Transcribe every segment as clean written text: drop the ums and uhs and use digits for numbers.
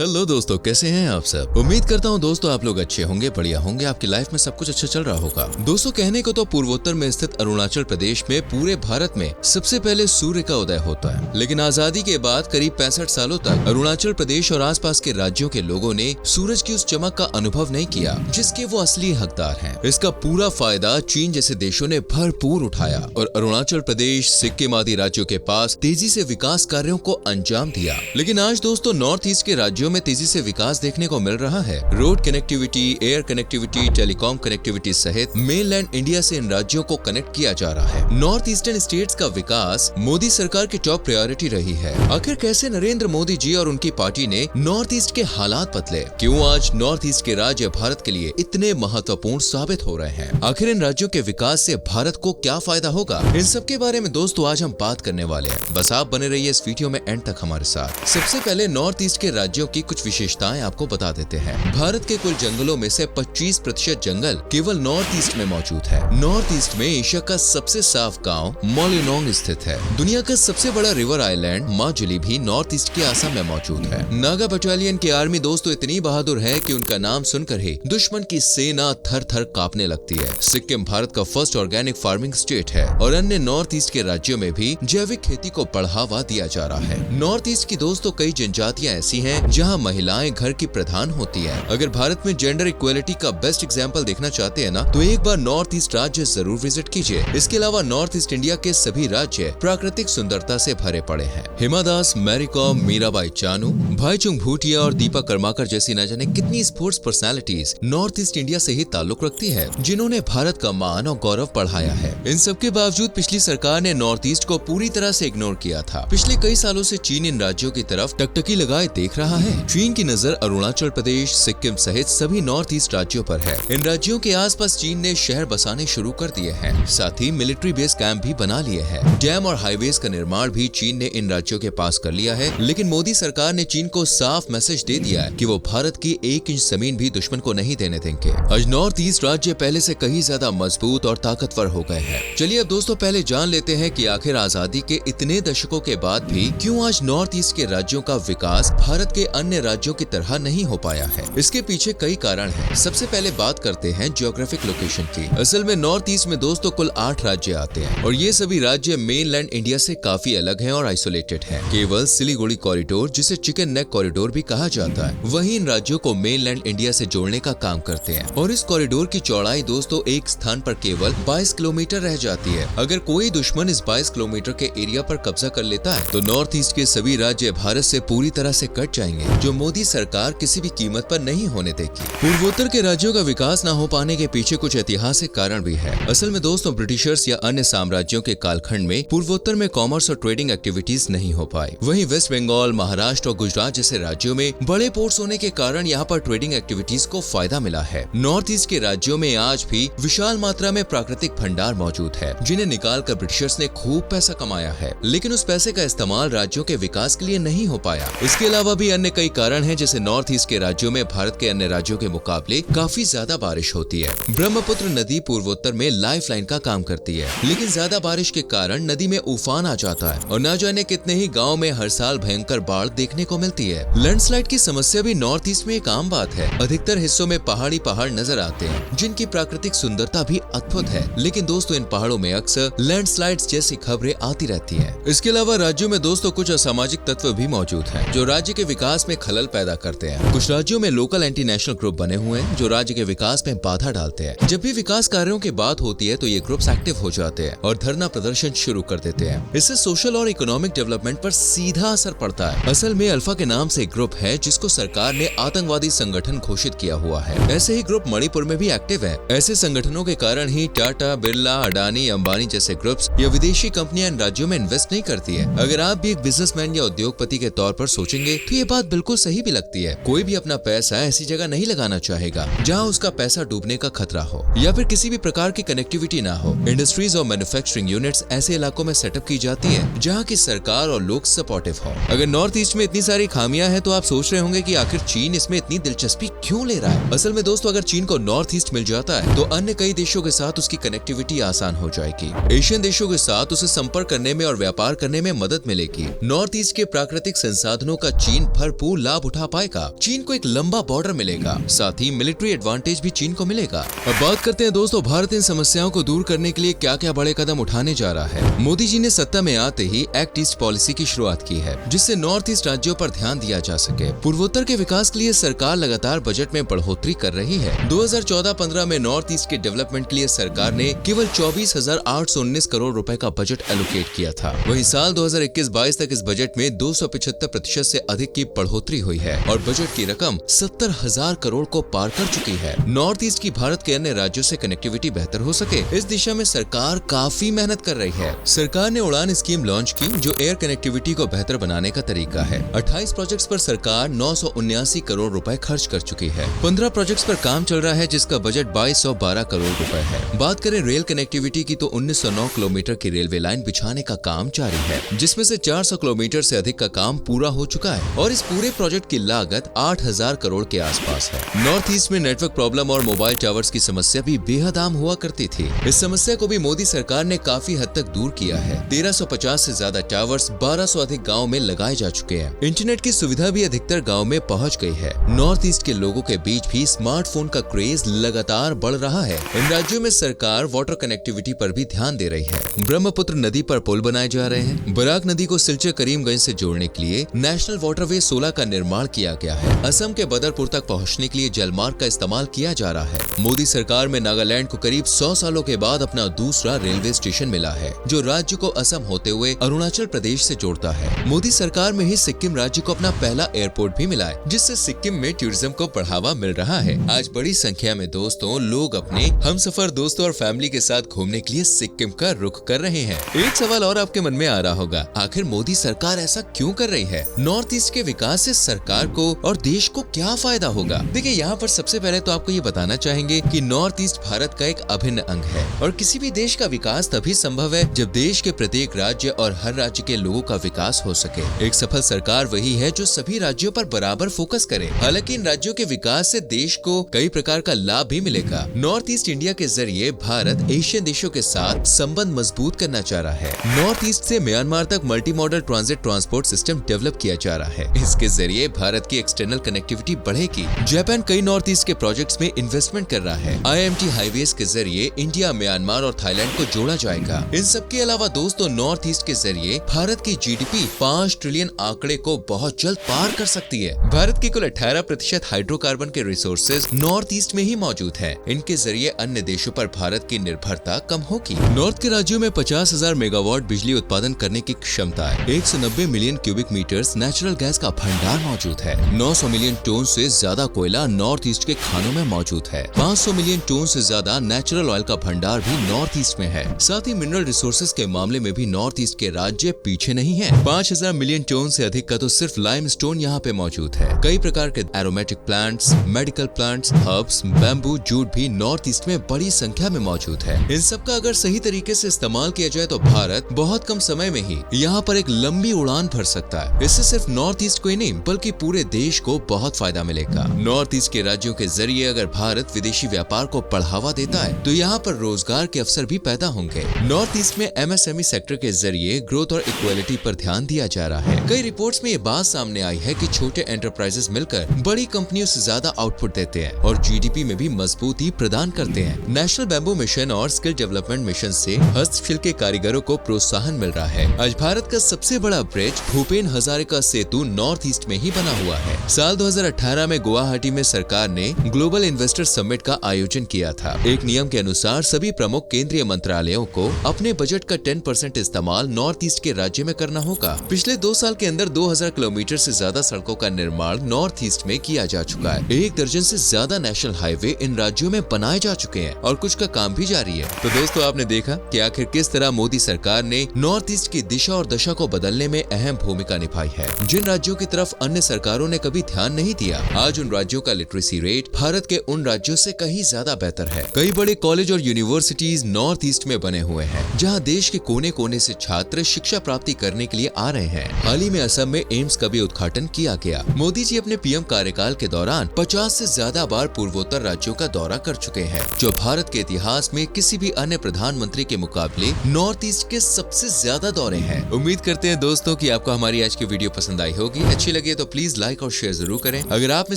Hello दोस्तों, कैसे हैं आप सब। उम्मीद करता हूं दोस्तों आप लोग अच्छे होंगे, बढ़िया होंगे, आपकी लाइफ में सब कुछ अच्छा चल रहा होगा। दोस्तों कहने को तो पूर्वोत्तर में स्थित अरुणाचल प्रदेश में पूरे भारत में सबसे पहले सूर्य का उदय होता है, लेकिन आजादी के बाद करीब 65 सालों तक अरुणाचल प्रदेश और आसपास के राज्यों के लोगों ने सूरज की उस चमक का अनुभव नहीं किया जिसके वो असली हकदार हैं। इसका पूरा फायदा चीन जैसे देशों ने भरपूर उठाया और अरुणाचल प्रदेश, सिक्किम आदि राज्यों के पास तेजी से विकास कार्यों को अंजाम दिया। लेकिन आज दोस्तों नॉर्थ ईस्ट के राज्यों में तेजी से विकास देखने को मिल रहा है। Road connectivity, air connectivity, telecom connectivity सहित मेनलैंड इंडिया से इन राज्यों को कनेक्ट किया जा रहा है। नॉर्थ ईस्टर्न स्टेट्स का विकास मोदी सरकार की टॉप प्रायोरिटी रही है। आखिर कैसे नरेंद्र मोदी जी और उनकी पार्टी ने नॉर्थ ईस्ट के हालात बदले, क्यों आज नॉर्थ ईस्ट के राज्य भारत के लिए इतने महत्वपूर्ण साबित हो रहे हैं, आखिर इन राज्यों के विकास से भारत को क्या फायदा होगा, इन सब के बारे में दोस्तों आज हम बात करने वाले हैं। बस आप बने रहिए इस वीडियो में एंड तक हमारे साथ। सबसे पहले नॉर्थ ईस्ट के राज्यों की कुछ विशेषताएं आपको बता देते हैं। भारत के कुल जंगलों में से 25% जंगल केवल नॉर्थ ईस्ट में मौजूद है। नॉर्थ ईस्ट में एशिया का सबसे साफ गांव मोलिनोंग स्थित है। दुनिया का सबसे बड़ा रिवर आइलैंड माजुली भी नॉर्थ ईस्ट के असम में मौजूद है। नागा बटालियन की आर्मी दोस्तों इतनी बहादुर है कि उनका नाम सुनकर ही दुश्मन की सेना थर थर कांपने लगती है। सिक्किम भारत का फर्स्ट ऑर्गेनिक फार्मिंग स्टेट है और अन्य नॉर्थ ईस्ट के राज्यों में भी जैविक खेती को बढ़ावा दिया जा रहा है। नॉर्थ ईस्ट की दोस्तों कई जनजातियां ऐसी हैं जहां महिलाएं घर की प्रधान होती हैं। अगर भारत में जेंडर इक्वलिटी का बेस्ट एग्जांपल देखना चाहते हैं ना, तो एक बार नॉर्थ ईस्ट राज्य जरूर विजिट कीजिए। इसके अलावा नॉर्थ ईस्ट इंडिया के सभी राज्य प्राकृतिक सुंदरता से भरे पड़े हैं। हिमा दास, मैरी कॉम, मीराबाई चानू, भाईचुंग भूटिया और दीपा कर्माकर जैसी न जाने कितनी sports personalities north east India से ही ताल्लुक रखती है, जिन्होंने भारत का मान और गौरव बढ़ाया है। इन सब के बावजूद पिछली सरकार ने नॉर्थ ईस्ट को पूरी तरह से इग्नोर किया था। पिछले कई सालों से चीन इन राज्यों की तरफ टकटकी लगाए देख रहा है। चीन की नजर अरुणाचल प्रदेश, सिक्किम सहित सभी नॉर्थ ईस्ट राज्यों पर है। इन राज्यों के आसपास चीन ने शहर बसाने शुरू कर दिए हैं, साथ ही मिलिट्री बेस कैंप भी बना लिए हैं। डैम और हाईवेज का निर्माण भी चीन ने इन राज्यों के पास कर लिया है। लेकिन मोदी सरकार ने चीन को साफ मैसेज दे दिया है कि वो भारत की 1 इंच जमीन भी दुश्मन को नहीं देने देंगे। आज नॉर्थ ईस्ट राज्य पहले से कहीं ज्यादा मजबूत और ताकतवर हो गए हैं। चलिए अब दोस्तों पहले जान लेते हैं कि आखिर आजादी के इतने दशकों के बाद भी क्यों आज नॉर्थ ईस्ट के राज्यों का विकास भारत के अन्य राज्यों की तरह नहीं हो पाया है। इसके पीछे कई कारण हैं। सबसे पहले बात करते हैं ज्योग्राफिक लोकेशन की। असल में नॉर्थ ईस्ट में दोस्तों कुल 8 राज्य आते हैं और ये सभी राज्य मेनलैंड इंडिया से काफी अलग हैं और आइसोलेटेड हैं। केवल सिलीगुड़ी कॉरिडोर, जिसे चिकन नेक कॉरिडोर भी कहा जाता है, वही इन राज्यों को मेनलैंड इंडिया से जोड़ने का काम करते हैं। और इस कॉरिडोर की चौड़ाई दोस्तों एक स्थान पर केवल 22 किलोमीटर रह जाती है। अगर कोई दुश्मन इस 22 किलोमीटर के एरिया पर कब्जा कर लेता है तो नॉर्थ ईस्ट के सभी राज्य भारत से पूरी तरह से कट जाएंगे, जो मोदी सरकार किसी भी कीमत पर नहीं होने देगी। पूर्वोत्तर के राज्यों का विकास न हो पाने के पीछे कुछ ऐतिहासिक कारण भी है। असल में दोस्तों ब्रिटिशर्स या अन्य साम्राज्यों के कालखंड में पूर्वोत्तर में कॉमर्स और ट्रेडिंग एक्टिविटीज नहीं हो पाई। वहीं वेस्ट बंगाल, महाराष्ट्र और गुजरात जैसे राज्यों में बड़े पोर्ट्स होने के कारण यहाँ पर ट्रेडिंग एक्टिविटीज को फायदा मिला है। नॉर्थ ईस्ट के राज्यों में आज भी विशाल मात्रा में प्राकृतिक भंडार मौजूद है, जिन्हें निकाल कर ब्रिटिशर्स ने खूब पैसा कमाया है, लेकिन उस पैसे का इस्तेमाल राज्यों के विकास के लिए नहीं हो पाया। इसके अलावा भी अन्य कई कारण हैं, जैसे नॉर्थ ईस्ट के राज्यों में भारत के अन्य राज्यों के मुकाबले काफी ज्यादा बारिश होती है। ब्रह्मपुत्र नदी पूर्वोत्तर में लाइफलाइन का काम करती है, लेकिन ज्यादा बारिश के कारण नदी में उफान आ जाता है और न जाने कितने ही गाँव में हर साल भयंकर बाढ़ देखने को मिलती है। लैंडस्लाइड की समस्या भी नॉर्थ ईस्ट में एक आम बात है। अधिकतर हिस्सों में पहाड़ नजर आते हैं, जिनकी प्राकृतिक सुंदरता भी अद्भुत है, लेकिन दोस्तों इन पहाड़ों में अक्सर लैंडस्लाइड्स जैसी खबरें आती रहती हैं। इसके अलावा राज्यों में दोस्तों कुछ असामाजिक तत्व भी मौजूद हैं, जो राज्य के विकास में खलल पैदा करते हैं। कुछ राज्यों में लोकल एंटी नेशनल ग्रुप बने हुए हैं, जो राज्य के विकास में बाधा डालते हैं। जब भी विकास कार्यों की बात होती है तो ये ग्रुप्स एक्टिव हो जाते हैं और धरना प्रदर्शन शुरू कर देते हैं। इससे सोशल और इकोनॉमिक डेवलपमेंट पर सीधा असर पड़ता है। असल में अल्फा के नाम से एक ग्रुप है, जिसको सरकार ने आतंकवादी संगठन घोषित किया हुआ है। ऐसे ही ग्रुप मणिपुर में भी एक्टिव है। ऐसे संगठनों के कारण ही टाटा, बिरला, अडानी, अंबानी जैसे ग्रुप्स या विदेशी कंपनियां इन राज्यों में इन्वेस्ट नहीं करती है। अगर आप भी एक बिजनेसमैन या उद्योगपति के तौर पर सोचेंगे तो ये बात बिल्कुल सही भी लगती है। कोई भी अपना पैसा ऐसी जगह नहीं लगाना चाहेगा जहां उसका पैसा डूबने का खतरा हो या फिर किसी भी प्रकार की कनेक्टिविटी ना हो। इंडस्ट्रीज और मैन्युफैक्चरिंग यूनिट्स ऐसे इलाकों में सेटअप की जाती है जहाँ की सरकार और लोग सपोर्टिव हो। अगर नॉर्थ ईस्ट में इतनी सारी खामियां हैं तो आप सोच रहे होंगे कि आखिर चीन इसमें इतनी दिलचस्पी क्यों ले रहा है। असल में दोस्तों अगर चीन को नॉर्थ ईस्ट मिल जाता है तो अन्य कई देशों के साथ उसकी कनेक्टिविटी आसान हो जाएगी। एशियन देशों के साथ उसे संपर्क करने में और व्यापार करने में मदद मिलेगी। नॉर्थ ईस्ट के प्राकृतिक संसाधनों का चीन भरपूर वो लाभ उठा पाएगा। चीन को एक लंबा बॉर्डर मिलेगा, साथ ही मिलिट्री एडवांटेज भी चीन को मिलेगा। अब बात करते हैं दोस्तों, भारत इन समस्याओं को दूर करने के लिए क्या क्या बड़े कदम उठाने जा रहा है। मोदी जी ने सत्ता में आते ही एक्ट ईस्ट पॉलिसी की शुरुआत की है, जिससे नॉर्थ ईस्ट राज्यों पर ध्यान दिया जा सके। पूर्वोत्तर के विकास के लिए सरकार लगातार बजट में बढ़ोतरी कर रही है। 2014-15 में नॉर्थ ईस्ट के डेवलपमेंट के लिए सरकार ने केवल 24,819 करोड़ रुपए का बजट एलोकेट किया था। वहीं साल 2021-22 तक इस बजट में 275% से अधिक की बढ़ोतरी हुई है और बजट की रकम 70,000 करोड़ को पार कर चुकी है। नॉर्थ ईस्ट की भारत के अन्य राज्यों से कनेक्टिविटी बेहतर हो सके, इस दिशा में सरकार काफी मेहनत कर रही है। सरकार ने उड़ान स्कीम लॉन्च की, जो एयर कनेक्टिविटी को बेहतर बनाने का तरीका है। 28 प्रोजेक्ट्स पर सरकार 979 करोड़ रुपए खर्च कर चुकी है। 15 प्रोजेक्ट्स पर काम चल रहा है, जिसका बजट 2212 करोड़ रुपए है। बात करें रेल कनेक्टिविटी की तो 1909 किलोमीटर की रेलवे लाइन बिछाने का काम जारी है, जिसमें से 400 किलोमीटर से अधिक का काम पूरा हो चुका है और इस पूरे प्रोजेक्ट की लागत 8000 करोड़ के आसपास है। नॉर्थ ईस्ट में नेटवर्क प्रॉब्लम और मोबाइल टावर्स की समस्या भी बेहद आम हुआ करती थी। इस समस्या को भी मोदी सरकार ने काफी हद तक दूर किया है। 1350 से ज्यादा टावर्स 1200 अधिक गाँव में लगाए जा चुके हैं। इंटरनेट की सुविधा भी अधिकतर गाँव में पहुँच गई है। नॉर्थ ईस्ट के लोगों के बीच भी स्मार्टफोन का क्रेज लगातार बढ़ रहा है। इन राज्यों में सरकार वाटर कनेक्टिविटी पर भी ध्यान दे रही है। ब्रह्मपुत्र नदी पर पुल बनाए जा रहे हैं। बराक नदी को सिलचर करीमगंज से जोड़ने के लिए नेशनल वाटरवे 16 का निर्माण किया गया है। असम के बदरपुर तक पहुंचने के लिए जलमार्ग का इस्तेमाल किया जा रहा है। मोदी सरकार में नागालैंड को करीब 100 सालों के बाद अपना दूसरा रेलवे स्टेशन मिला है, जो राज्य को असम होते हुए अरुणाचल प्रदेश से जोड़ता है। मोदी सरकार में ही सिक्किम राज्य को अपना पहला एयरपोर्ट भी मिला है, जिससे सिक्किम में टूरिज्म को बढ़ावा मिल रहा है। आज बड़ी संख्या में दोस्तों लोग अपने हमसफर दोस्तों और फैमिली के साथ घूमने के लिए सिक्किम का रुख कर रहे हैं। एक सवाल और आपके मन में आ रहा होगा, आखिर मोदी सरकार ऐसा क्यों कर रही है? नॉर्थ ईस्ट के विकास से सरकार को और देश को क्या फायदा होगा? देखिए, यहाँ पर सबसे पहले तो आपको ये बताना चाहेंगे कि नॉर्थ ईस्ट भारत का एक अभिन्न अंग है और किसी भी देश का विकास तभी संभव है जब देश के प्रत्येक राज्य और हर राज्य के लोगों का विकास हो सके। एक सफल सरकार वही है जो सभी राज्यों पर बराबर फोकस करे। हालांकि इन राज्यों के विकास से देश को कई प्रकार का लाभ भी मिलेगा। नॉर्थ ईस्ट इंडिया के जरिए भारत एशियन देशों के साथ संबंध मजबूत करना चाह रहा है। नॉर्थ ईस्ट से म्यांमार तक multi modal transit transport system develop किया जा रहा है। इसके जरिए भारत की एक्सटर्नल कनेक्टिविटी बढ़ेगी। जापान कई नॉर्थ ईस्ट के प्रोजेक्ट्स में इन्वेस्टमेंट कर रहा है। IMT हाईवेज के जरिए इंडिया, म्यांमार और थाईलैंड को जोड़ा जाएगा। इन सब के अलावा दोस्तों नॉर्थ ईस्ट के जरिए भारत की GDP 5 ट्रिलियन आंकड़े को बहुत जल्द पार कर सकती है। भारत की कुल 18% हाइड्रोकार्बन के रिसोर्सेज नॉर्थ ईस्ट में ही मौजूद है। इनके जरिए अन्य देशों पर भारत की निर्भरता कम होगी। नॉर्थ के राज्यों में 50,000 मेगावाट बिजली उत्पादन करने की क्षमता है। 190 million cubic metres natural gas का भंडार मौजूद है। 900 मिलियन टन से ज्यादा कोयला नॉर्थ ईस्ट के खानों में मौजूद है। 500 मिलियन टन से ज्यादा नेचुरल ऑयल का भंडार भी नॉर्थ ईस्ट में है। साथ ही मिनरल रिसोर्सेज के मामले में भी नॉर्थ ईस्ट के राज्य पीछे नहीं है। 5000 मिलियन टन से अधिक का तो सिर्फ लाइमस्टोन यहाँ पे मौजूद है। कई प्रकार के aromatic plants, medical plants, herbs, bamboo, jute भी नॉर्थ ईस्ट में बड़ी संख्या में मौजूद है। इन सब का अगर सही तरीके से इस्तेमाल किया जाए तो भारत बहुत कम समय में ही यहाँ पर एक लंबी उड़ान भर सकता है। इससे सिर्फ नॉर्थ ईस्ट को ही नहीं बल्कि पूरे देश को बहुत फायदा मिलेगा। नॉर्थ ईस्ट के राज्यों के जरिए अगर भारत विदेशी व्यापार को बढ़ावा देता है तो यहाँ पर रोजगार के अवसर भी पैदा होंगे। नॉर्थ ईस्ट में MSME सेक्टर के जरिए ग्रोथ और इक्वालिटी पर ध्यान दिया जा रहा है। कई रिपोर्ट्स में ये बात सामने आई है कि छोटे एंटरप्राइजेस मिलकर बड़ी कंपनियों से ज्यादा आउटपुट देते हैं और GDP में भी मजबूती प्रदान करते हैं। नेशनल बैम्बू मिशन और स्किल डेवलपमेंट मिशन से हस्तशिल्प के कारीगरों को प्रोत्साहन मिल रहा है। आज भारत का सबसे बड़ा ब्रिज भूपेन हजारिका सेतु नॉर्थ ईस्ट में ही बना हुआ है। साल 2018 में गुवाहाटी में सरकार ने ग्लोबल इन्वेस्टर समिट का आयोजन किया था। एक नियम के अनुसार सभी प्रमुख केंद्रीय मंत्रालयों को अपने बजट का 10% इस्तेमाल नॉर्थ ईस्ट के राज्य में करना होगा। पिछले 2 साल के अंदर 2000 किलोमीटर से ज्यादा सड़कों का निर्माण नॉर्थ ईस्ट में किया जा चुका है। 1 दर्जन से ज्यादा नेशनल हाईवे इन राज्यों में बनाए जा चुके हैं और कुछ का काम भी जारी है। तो दोस्तों आपने देखा कि आखिर किस तरह मोदी सरकार ने नॉर्थ ईस्ट की दिशा और दशा को बदलने में अहम भूमिका निभाई है। जिन राज्यों की तरफ अन्य सरकारों ने कभी ध्यान नहीं दिया, आज उन राज्यों का लिटरेसी रेट भारत के उन राज्यों से कहीं ज्यादा बेहतर है। कई बड़े कॉलेज और यूनिवर्सिटीज नॉर्थ ईस्ट में बने हुए हैं, जहां देश के कोने कोने से छात्र शिक्षा प्राप्ति करने के लिए आ रहे हैं। हाल ही में असम में एम्स का भी उद्घाटन किया गया। मोदी जी अपने PM कार्यकाल के दौरान 50 से ज्यादा बार पूर्वोत्तर राज्यों का दौरा कर चुके हैं, जो भारत के इतिहास में किसी भी अन्य प्रधानमंत्री के मुकाबले नॉर्थ ईस्ट के सबसे ज्यादा दौरे हैं। उम्मीद करते हैं दोस्तों कि आपको हमारी आज की वीडियो पसंद आई होगी। अच्छी अच्छी लगी है तो प्लीज लाइक और शेयर जरूर करें। अगर आप में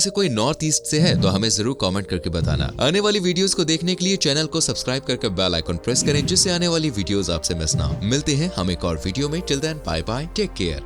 से कोई नॉर्थ ईस्ट से है तो हमें जरूर कमेंट करके बताना। आने वाली वीडियोस को देखने के लिए चैनल को सब्सक्राइब करके बेल आइकन प्रेस करें, जिससे आने वाली वीडियोस आपसे मिस ना हो। मिलते हैं हम एक और वीडियो में। Till then bye bye, take care.